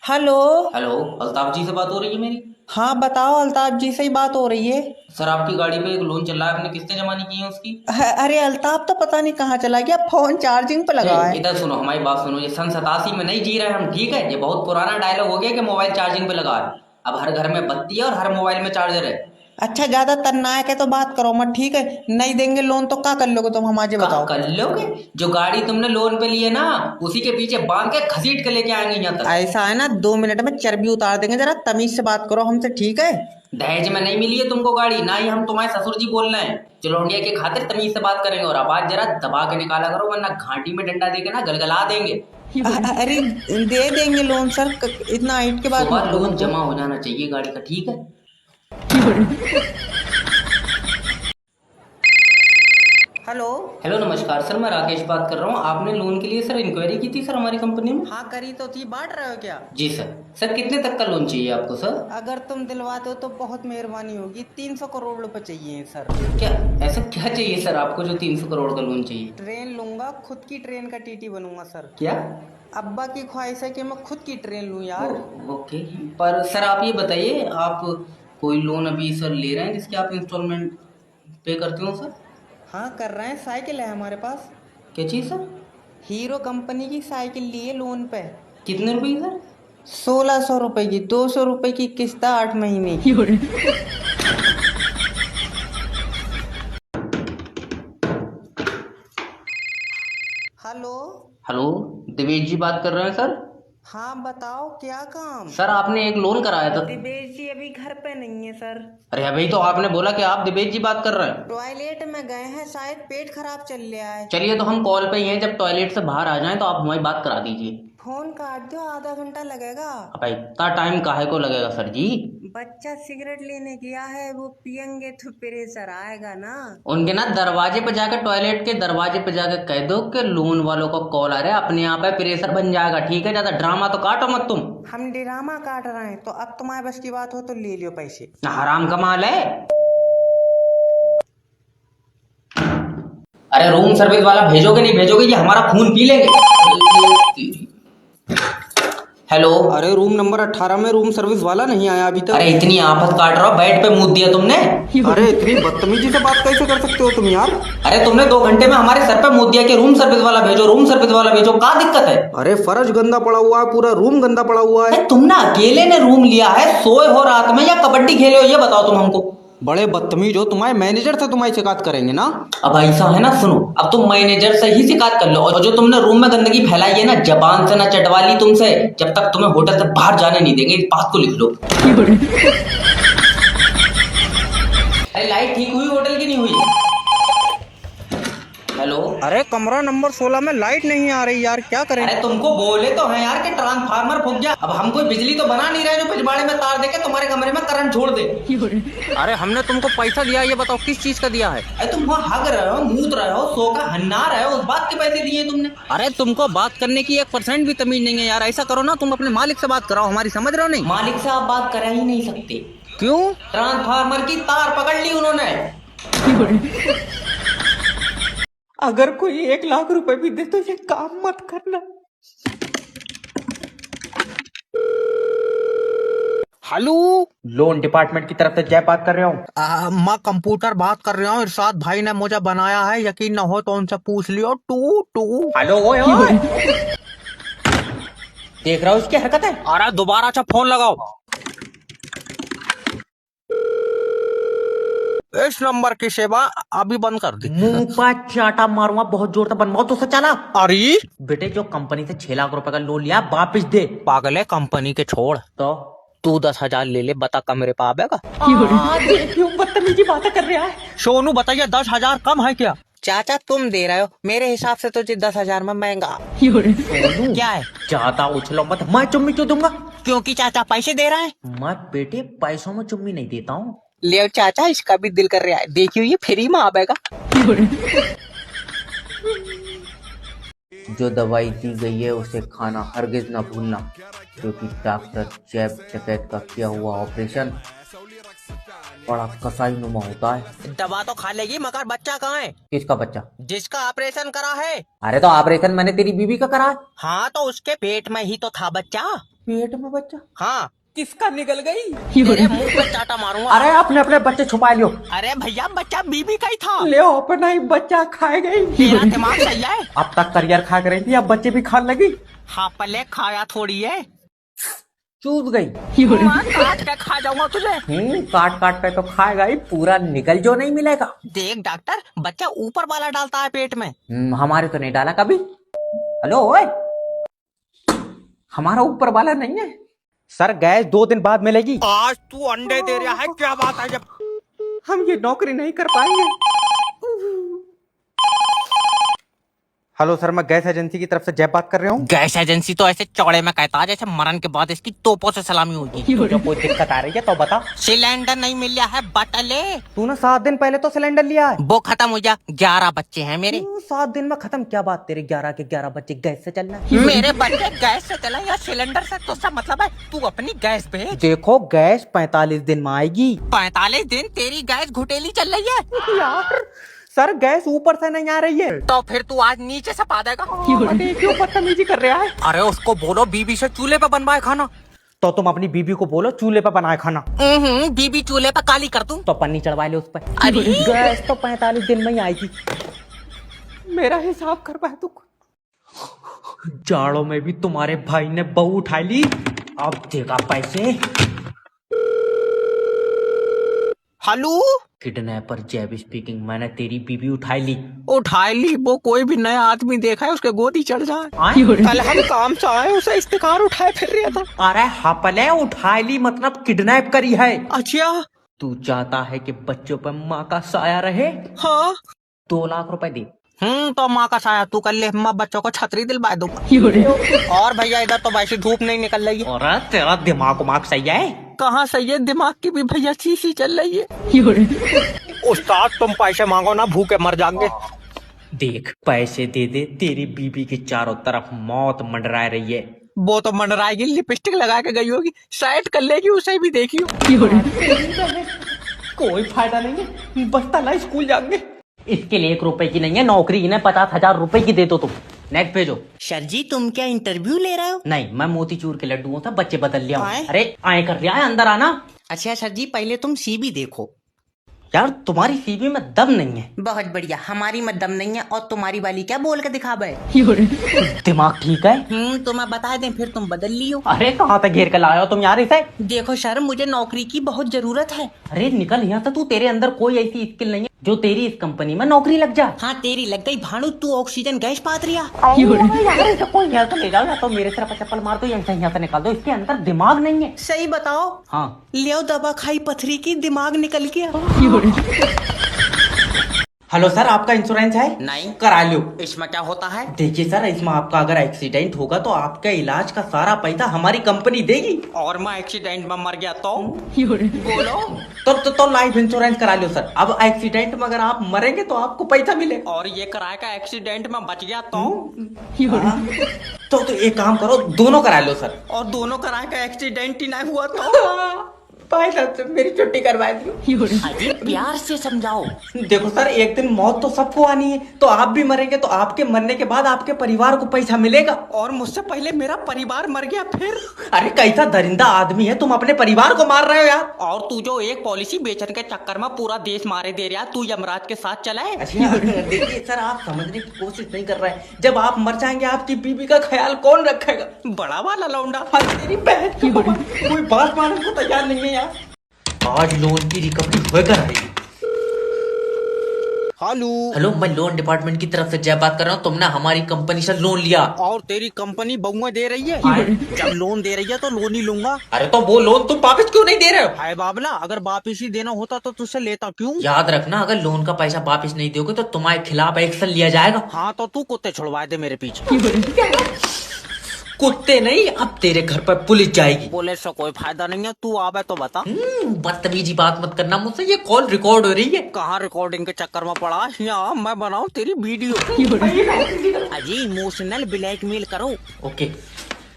Hello. Hello. Altaf जी से बात हो रही है मेरी? हाँ बताओ, अल्ताफ जी से ही बात हो रही है। सर, आपकी गाड़ी पे एक लोन चल रहा है, आपने किस्तें जमा नहीं की हैं उसकी? अरे अल्ताफ तो पता नहीं कहाँ चला गया, फोन चार्जिंग पे अरे लगा है। इधर सुनो, हमारी बात सुनो। ये सन 87 में नहीं जी रहे हम, ठीक है? ये बहुत पुराना डायलॉग हो गया कि मोबाइल चार्जिंग पे लगा है। अब हर घर में बत्ती है और हर मोबाइल में चार्जर है। अच्छा, ज्यादा तन्नायक है तो बात करो मत, ठीक है? नहीं देंगे लोन तो क्या कर लोगे तुम, हम आज का बताओ। कर लोगे? जो गाड़ी तुमने लोन पे ली है ना, उसी के पीछे बांध के घसीट के लेके आएंगे यहाँ तक। ऐसा है ना, 2 मिनट में चर्बी उतार देंगे, जरा तमीज से बात करो हमसे, ठीक है? दहेज में नहीं मिली है तुमको गाड़ी, ना ही हम तुम्हारे ससुर जी बोल रहे हैं। चिलौंडिया के खातिर तमीज से बात करेंगे, और आवाज जरा दबा के निकाला करो, वरना घाटी में डंडा देके ना गलगला देंगे। अरे दे देंगे लोन सर, इतना हाइट के बात मत सुबह करो लोन तो। जमा हो जाना चाहिए गाड़ी का, ठीक है? हेलो। हेलो, नमस्कार सर, मैं राकेश बात कर रहा हूँ। आपने लोन के लिए सर इंक्वायरी की थी सर हमारी कंपनी में? हाँ करी तो थी, बांट रहे हो क्या? जी सर। सर, कितने तक का लोन चाहिए आपको सर? अगर तुम दिलवाते हो तो बहुत मेहरबानी होगी, 300 करोड़ रुपए चाहिए सर। क्या? ऐसा क्या चाहिए सर आपको जो 300 करोड़ का लोन चाहिए? ट्रेन लूंगा, खुद की ट्रेन का टीटी बनूंगा सर। क्या? अब्बा की ख्वाहिश है कि मैं खुद की ट्रेन लूं यार। ओके। पर सर आप ये बताइए, आप कोई लोन अभी सर ले रहे हैं जिसके आप इंस्टॉलमेंट पे करते हो सर? हाँ कर रहे हैं, साइकिल है हमारे पास। क्या चीज़ सर? हीरो कंपनी की साइकिल लिए लोन पे। कितने रुपए की सर? 1600 रुपए की, 200 रुपए की किस्त, 8 महीने की। हेलो। हेलो, दिवेश जी बात कर रहे हैं सर? हाँ बताओ क्या काम। सर, आपने एक लोन कराया था। दिवेश जी अभी घर पे नहीं है सर। अरे अभी तो आपने बोला कि आप दिवेश जी बात कर रहे हैं। टॉयलेट में गए हैं, शायद पेट खराब चल रहा है। चलिए, तो हम कॉल पे ही हैं, जब टॉयलेट से बाहर आ जाएं तो आप हमारी बात करा दीजिए। फोन काट दो, आधा घंटा लगेगा। अब इतना टाइम काहे को लगेगा सर जी? बच्चा सिगरेट लेने गया है, वो पियेंगे तो प्रेशर आएगा ना। उनके ना दरवाजे पे जाकर, टॉयलेट के दरवाजे पे जाकर कह दो कि लोन वालों का कॉल आ रहा है, अपने आप है प्रेशर बन जाएगा, ठीक है? ज्यादा ड्रामा तो काटो मत तुम। हम ड्रामा काट रहे हैं तो अब तुम्हारे बस की बात हो तो ले लियो पैसे। हराम का माल है। अरे रूम सर्विस वाला भेजोगे नहीं भेजोगे, ये हमारा खून पी लेंगे। हेलो। अरे रूम नंबर 18 में रूम सर्विस वाला नहीं आया अभी तक। अरे इतनी आफत काट रहा हो, बेड पे मुंह दिया तुमने? अरे इतनी बदतमीजी से बात कैसे कर सकते हो तुम यार? अरे तुमने 2 घंटे में हमारे सर पे मुंह दिया कि रूम सर्विस वाला भेजो, रूम सर्विस वाला भेजो। क्या दिक्कत है? अरे फर्श गंदा पड़ा हुआ है, पूरा रूम गंदा पड़ा हुआ है। अरे तुम ना अकेले ने रूम लिया है, सोए हो रात में या कबड्डी खेले हो, ये बताओ तुम हमको। बड़े बदतमीज हो, तुम्हारे मैनेजर से तुम्हारी शिकायत करेंगे ना। अब ऐसा है ना, सुनो, अब तुम मैनेजर से ही शिकायत कर लो। और जो तुमने रूम में गंदगी फैलाई है ना, जबान से ना चटवा ली तुमसे, जब तक तुम्हें होटल से बाहर जाने नहीं देंगे, इस बात को लिख लो। अरे लाइट ठीक हुई होटल की नहीं हुई? हेलो। अरे कमरा नंबर 16 में लाइट नहीं आ रही यार, क्या करें? अरे तुमको बोले तो हैं यार कि ट्रांसफार्मर फूक गया। अब हम कोई बिजली तो बना नहीं रहे जो पिछवाड़े में तार देके तुम्हारे कमरे में करंट छोड़ दे। अरे हमने तुमको पैसा दिया, ये बताओ किस चीज का दिया है? अरे तुम वहाँ हग रहे हो, मूत रहे हो, सो का हन्ना रहे हो, उस बात के पैसे दिए तुमने? अरे तुमको बात करने की 1% भी तमीज नहीं है यार। ऐसा करो ना, तुम अपने मालिक से बात कराओ, हमारी समझ रहे हो नहीं? मालिक से आप बात करा ही नहीं सकते। क्यों? ट्रांसफार्मर की तार पकड़ ली उन्होंने। अगर कोई 1 लाख रुपए भी दे तो ये काम मत करना। हेलो। लोन डिपार्टमेंट की तरफ से जय बात कर रहा हूँ। मैं कंप्यूटर बात कर रहा हूँ, इरशाद भाई ने मुझे बनाया है, यकीन न हो तो उनसे पूछ लियो। To to. हेलो, ओए ओए। देख रहा हूँ इसकी हरकत है। अरे दोबारा अच्छा फोन लगाओ। इस नंबर की सेवा अभी बंद कर दी। मुंह पर चाटा मारूंगा बहुत जोर से, बनवाओ तो सच चला। अरे बेटे, जो कंपनी से 6 लाख रुपए का लोन लिया वापिस दे। पागल है, कंपनी के छोड़, तो तू 10,000 ले ले, बता का मेरे पास आएगा? क्यों बदतमीजी बातें कर रहा है? सोनू बताइए, 10,000 कम है क्या? चाचा तुम दे रहे हो, मेरे हिसाब से तो 10,000 में महंगा। सोनू, क्या है? ज्यादा उछलो मत, मैं चुम्मी क्यों दूंगा? क्योंकि चाचा पैसे दे रहे हैं। मैं बेटे पैसों में चुम्मी नहीं देता हूँ। ले चाचा, इसका भी दिल कर रहा है, देखियो ये फ्री में आएगा। जो दवाई दी गई है उसे खाना हरगिज न भूलना, क्योंकि डॉक्टर जैब डकैत का किया हुआ ऑपरेशन बड़ा कसाईनुमा होता है। दवा तो खा लेगी, मगर बच्चा कहाँ है? किसका बच्चा? जिसका ऑपरेशन करा है। अरे तो ऑपरेशन मैंने तेरी बीवी का करा है। हाँ तो उसके पेट में ही तो था बच्चा। पेट में बच्चा? हाँ, किसका निकल गई? तेरे मुंह पे चाटा मारूंगा। अरे अपने अपने बच्चे छुपा लियो। अरे भैया बच्चा बीबी का ही था। ले अपना ही बच्चा खाए गई। तेरा दिमाग सही है। अब तक करियर खा कर रही थी, अब बच्चे भी खाने लगी। हाँ पहले खाया थोड़ी है। चूस गई। मां काट के खा जाऊंगा तुझे। काट काट के तो खाएगा ही, पूरा निकल जो नहीं मिलेगा। देख डॉक्टर, बच्चा ऊपर वाला डालता है पेट में। हमारे तो नहीं डाला कभी। हेलो ओए, हमारा ऊपर वाला नहीं है सर। गैस 2 दिन बाद मिलेगी। आज तू अंडे दे रहा है, क्या बात है? जब हम ये नौकरी नहीं कर पाएंगे। हेलो सर, मैं गैस एजेंसी की तरफ से जय बात कर रहा हूँ। गैस एजेंसी तो ऐसे चौड़े में कहता है जैसे मरण के बाद इसकी तोपों से सलामी होगी। तुझे कोई दिक्कत आ रही है तो बता। सिलेंडर नहीं मिल रहा है बटले। तूने 7 दिन पहले तो सिलेंडर लिया है। वो खत्म हो जा। 11 बच्चे हैं मेरे। 7 दिन में खत्म? क्या बात, तेरे 11 के 11 बच्चे गैस से चलना है। मेरे बच्चे गैस से चला या सिलेंडर से, तो सब मतलब है तू अपनी गैस भेज। देखो गैस 45 दिन में आएगी। 45 दिन? तेरी गैस घुटेली चल रही है यार सर, गैस ऊपर से नहीं आ रही है। तो फिर तू आज नीचे से पा देगा। क्यों बदतमीजी कर रहा है? अरे उसको बोलो बीबी से चूल्हे पे बनवाए खाना। तो तुम अपनी बीबी को बोलो चूल्हे पे बनाए खाना। बीबी चूल्हे पे काली कर दूं। तो पन्नी चढ़वा ले उस पर। अरे गैस तो 45 दिन में ही आएगी। मेरा हिसाब करवा तू। जाड़ों में भी तुम्हारे भाई ने बहू उठा ली, अब देगा पैसे। हेलो, किडनैपर जैब स्पीकिंग। मैंने तेरी बीबी उठाई ली। उठा ली? वो कोई भी नया आदमी देखा है उसके गोदी चढ़ जाए। कल हम काम से आए, उसे इस्तेकार उठाए फिर रहा था। अरे हपले, उठाई ली मतलब किडनैप करी है। अच्छा, तू चाहता है कि बच्चों पर माँ का साया रहे? हाँ। 2 लाख रुपए दे। तो माँ का साया तू कर ले, मैं बच्चों को छतरी दिलवा दूंगा। और भैया इधर तो वैसे धूप नहीं निकल रही है। और तेरा दिमाग सही है? कहाँ सही है, दिमाग की भी भैया शीशी चल रही है। उस्ताद तुम पैसे मांगो ना, भूखे मर जाएंगे। देख पैसे दे दे, तेरी बीबी के चारों तरफ मौत मंडरा रही है। वो तो मंडराएगी, लिपस्टिक लगा के गई होगी, साइड कर लेगी, उसे भी देखियो। कोई फायदा नहीं है, बस्ता ला स्कूल जाएंगे। इसके लिए 1 रुपए की नहीं है नौकरी, इन्हें 50,000 रुपए की दे दो तुम। नेक्स्ट भेजो। सर जी तुम क्या इंटरव्यू ले रहे हो? नहीं, मैं मोतीचूर के लड्डुओं था, बच्चे बदल लिया हूं। आए? अरे आए कर रहा है, अंदर आना। अच्छा सर जी, पहले तुम सीबी देखो। यार तुम्हारी सीवी में दम नहीं है। बहुत बढ़िया, हमारी में दम नहीं है और तुम्हारी वाली क्या बोल के दिखावे। दिमाग ठीक है? तो मैं बता दें फिर तुम बदल लियो। अरे कहाँ तक घेर कर लाए हो तुम यार इसे? देखो सर, मुझे नौकरी की बहुत जरूरत है। अरे निकल यहाँ से, तू तेरे अंदर कोई ऐसी स्किल नहीं है जो तेरी इस कंपनी में नौकरी लग जा। हाँ तेरी लग गई भाड़ू, तू ऑक्सीजन गैस पात रिया। यार इसे कोई यहाँ से ले जाओ, या तो मेरे सिर पर चप्पल मार दो या यहाँ से निकाल दो, इसके अंदर दिमाग नहीं है। सही बताओ। हाँ लियो दवा खाई पथरी की, दिमाग निकल गया। हेलो सर, आपका इंश्योरेंस है? नहीं। करा लो। इसमें क्या होता है? देखिए सर, इसमें आपका अगर एक्सीडेंट होगा तो आपका इलाज का सारा पैसा हमारी कंपनी देगी। और मैं एक्सीडेंट में मर गया तो? बोलो। तो लाइफ इंश्योरेंस करा लो सर। अब एक्सीडेंट में अगर आप मरेंगे तो आपको पैसा मिलेगा। और ये कराएगा एक्सीडेंट में बच गया तो? तो एक काम करो, दोनों करा लो सर। और दोनों कराएगा एक्सीडेंट ही नहीं हुआ तो? भाई साहब मेरी छुट्टी करवा दियो। अजी प्यार से समझाओ। देखो सर, एक दिन मौत तो सबको आनी है, तो आप भी मरेंगे तो आपके मरने के बाद आपके परिवार को पैसा मिलेगा। और मुझसे पहले मेरा परिवार मर गया फिर? अरे कैसा दरिंदा आदमी है, तुम अपने परिवार को मार रहे हो यार। और तू जो एक पॉलिसी बेचने के चक्कर में पूरा देश मारे दे रहा, तू यमराज के साथ चला है। अच्छा देखिए सर, आप समझने की कोशिश नहीं कर रहे हैं। जब आप मर जाएंगे आपकी बीबी का ख्याल कौन रखेगा? बड़ा वाला लौंडा। तेरी बहन की कोई बात मानने को तैयार नहीं है यार। आज लोन की रिकवरी होकर रहेगी। हेलो, मैं लोन डिपार्टमेंट की तरफ से जय बात कर रहा हूँ। तुमने हमारी कंपनी से लोन लिया। और तेरी कंपनी बहुएं दे रही है? जब लोन दे रही है तो लोन ही लूंगा। अरे तो वो लोन तुम वापस क्यों नहीं दे रहे हो? हाय बाबला, अगर वापिस ही देना होता तो तुझसे लेता क्यों? याद रखना, अगर लोन का पैसा वापस नहीं दोगे तो तुम्हारे खिलाफ एक्शन लिया जाएगा। हाँ तो तू कुत्ते छुड़वा दे मेरे पीछे। कुत्ते नहीं, अब तेरे घर पर पुलिस जाएगी। पुलिस से कोई फायदा नहीं है, तू आवे तो बता। बदतमीजी बात मत करना मुझसे, ये कॉल रिकॉर्ड हो रही है। कहाँ रिकॉर्डिंग के चक्कर में पड़ा? यहाँ मैं बनाऊँ तेरी वीडियो। अजी इमोशनल ब्लैकमेल करो। ओके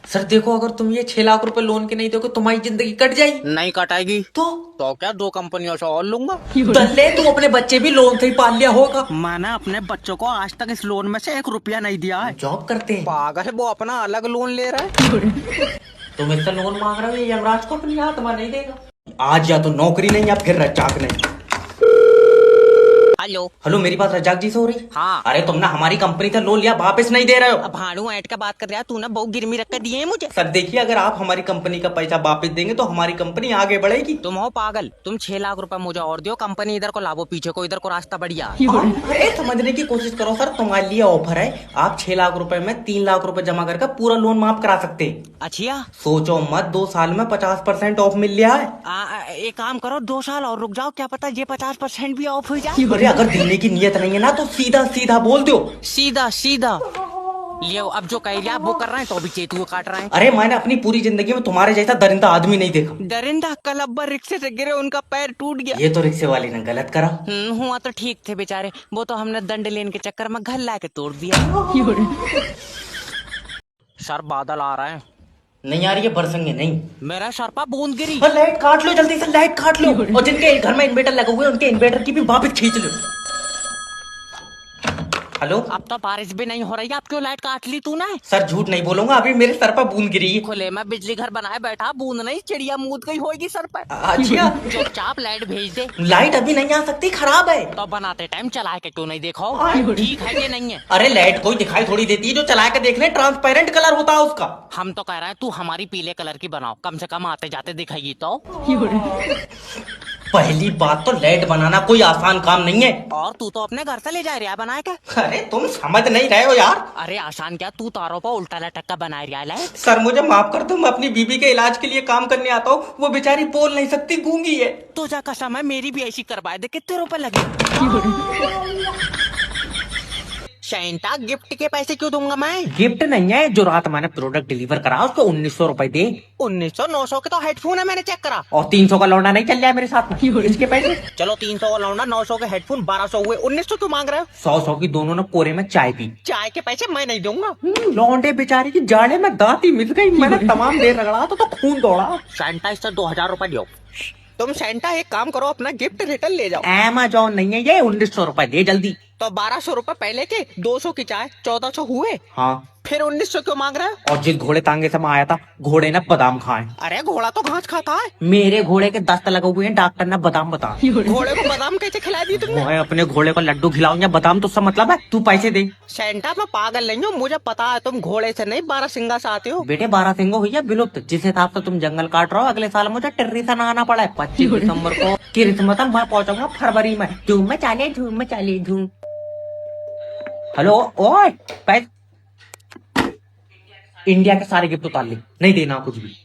सर, देखो अगर तुम ये 6 लाख रुपए लोन के नहीं दोगे तुम्हारी जिंदगी कट जाएगी। नहीं कटाएगी तो क्या 2 कंपनियों से और लूंगा? दल्ले, तू अपने बच्चे भी लोन से ही पाल लिया होगा। मैंने अपने बच्चों को आज तक इस लोन में से 1 रुपया नहीं दिया है। जॉब करते हैं। पागल है, वो अपना अलग लोन ले रहा है। तुम इससे लोन मांग रहे हो, ये यमराज को अपनी आत्मा नहीं देगा। आज या तो नौकरी नहीं या फिर रजाक नहीं। हेलो हेलो, मेरी बात रजाक जी से हो रही? हाँ। अरे तुमने हमारी कंपनी से लोन लिया, वापस नहीं दे रहे हो। अब भाड़ू ऐट का बात कर रहा है तू ना, बहुत गिरवी रख कर दिए है मुझे। सर देखिए, अगर आप हमारी कंपनी का पैसा वापस देंगे तो हमारी कंपनी आगे बढ़ेगी। तुम हो पागल, तुम 6 लाख रुपए मुझे और दो, कंपनी इधर को लावो, पीछे को इधर को रास्ता बढ़िया। अरे समझने की कोशिश करो सर, तुम्हारे लिए ऑफर है। आप 6 लाख रुपए में 3 लाख रुपए जमा करके पूरा लोन माफ करा सकते हैं। अच्छा, सोचो मत, 2 साल में 50% ऑफ मिल गया है। एक काम करो, 2 साल और रुक जाओ, क्या पता ये 50% भी ऑफ हो जाए। अरे अगर देने की नीयत नहीं है ना तो सीधा सीधा बोल दो। सीधा सीधा लियो, अब जो कह रहा वो कर रहे हैं तो अभी चेतु को काट रहे हैं। अरे मैंने अपनी पूरी जिंदगी में तुम्हारे जैसा दरिंदा आदमी नहीं देखा। दरिंदा कल अब्बा रिक्शे से गिरे, उनका पैर टूट गया। ये तो रिक्शे वाले ने गलत करा। हुआ तो ठीक थे बेचारे, वो तो हमने दंड लेने के चक्कर में घर ला के तोड़ दिया। सर बादल आ रहे हैं। नहीं आ रही है, बरसेंगे नहीं। मेरा सर पर बूंद गिरी। लाइट काट लो जल्दी से, लाइट काट लो। और जिनके घर में इन्वर्टर लगे हुए हैं उनके इन्वर्टर की भी वापस खींच लो। हेलो, अब तो बारिश भी नहीं हो रही, अब क्यों लाइट काट ली तूने? सर झूठ नहीं बोलूंगा, अभी मेरे सर पर बूंद गिरी है। खुले में बिजली घर बनाए बैठा, बूंद नहीं चिड़िया मूद गई होगी सर पर। अच्छा, चुपचाप लाइट भेज दे। लाइट अभी नहीं आ सकती, खराब है। तो बनाते टाइम चला के क्यों नहीं देखो? ठीक है ये नहीं है। अरे लाइट कोई दिखाई थोड़ी देती है, जो चला के देख ले, ट्रांसपेरेंट कलर होता है उसका। हम तो कह रहे हैं तू हमारी पीले कलर की बनाओ, कम से कम आते जाते दिखाएगी तो। पहली बात तो लाइट बनाना कोई आसान काम नहीं है। और तू तो अपने घर से ले जा रहा बनाए क्या? अरे तुम समझ नहीं रहे हो यार। अरे आसान क्या, तू तारों पर उल्टा लटक्का बना रहा है। सर मुझे माफ कर दो, मैं अपनी बीबी के इलाज के लिए काम करने आता हूँ, वो बेचारी बोल नहीं सकती, गूंगी है। तो जा कसम है, मेरी भी ऐसी करवाए दे, कितने रुपए लगे? सैंटा गिफ्ट के पैसे क्यों दूंगा मैं? गिफ्ट नहीं है, जो रात मैंने प्रोडक्ट डिलीवर करा उसको 1900 रुपए दे। 1900 900 के तो हेडफोन है, मैंने चेक करा। और 300 का लौंडा नहीं चल रहा है मेरे साथ में, इसके पैसे। चलो 300 का लौंडा, 900 के हेडफोन, 1200 हुए, 1900 क्यों मांग रहे हो? 100 की दोनों ने कोरे में चाय पी। चाय के पैसे मैं नहीं दूंगा। लौंडे बेचारी की जाड़े में दांती मिल गई, मैंने तमाम देर रगड़ा तो खून दौड़ा। सैंटा इससे 2000 रुपए दो। तुम सैंटा एक काम करो, अपना गिफ्ट रिटर्न ले जाओ। अमेज़न नहीं है ये, 1900 रुपए दे जल्दी। तो 1200 रुपए पहले के, 200 की चाय, 1400 हुए। हाँ, फिर 1900 क्यों मांग रहे हो? और जिस घोड़े तांगे से मैं आया था, घोड़े ने बादाम खाए। अरे घोड़ा तो घास खाता है। मेरे घोड़े के दस्त लगे हुए हैं, डॉक्टर ने बादाम बता। घोड़े को बादाम कैसे खिला दी तुमने? मैं अपने घोड़े को लड्डू खिलाऊं या बादाम, तो उससे मतलब है? तू पैसे दे। सैंटा मैं पागल नहीं हूँ, मुझे पता है तुम घोड़े से नहीं 12 सिंगा से आते हो। बेटे 12 सिंगो हुई है विलुप्त, जिस हिसाब से तुम जंगल काट रहे हो, अगले साल मुझे टिर्री से नहाना पड़ा है। 25 दिसंबर को क्रिसमस है, मैं पहुंचूंगा फरवरी में। झूम में चाले, झूम में चाले, झूम। हेलो, ओए इंडिया के सारे गिफ्ट उतार ले, नहीं देना कुछ भी।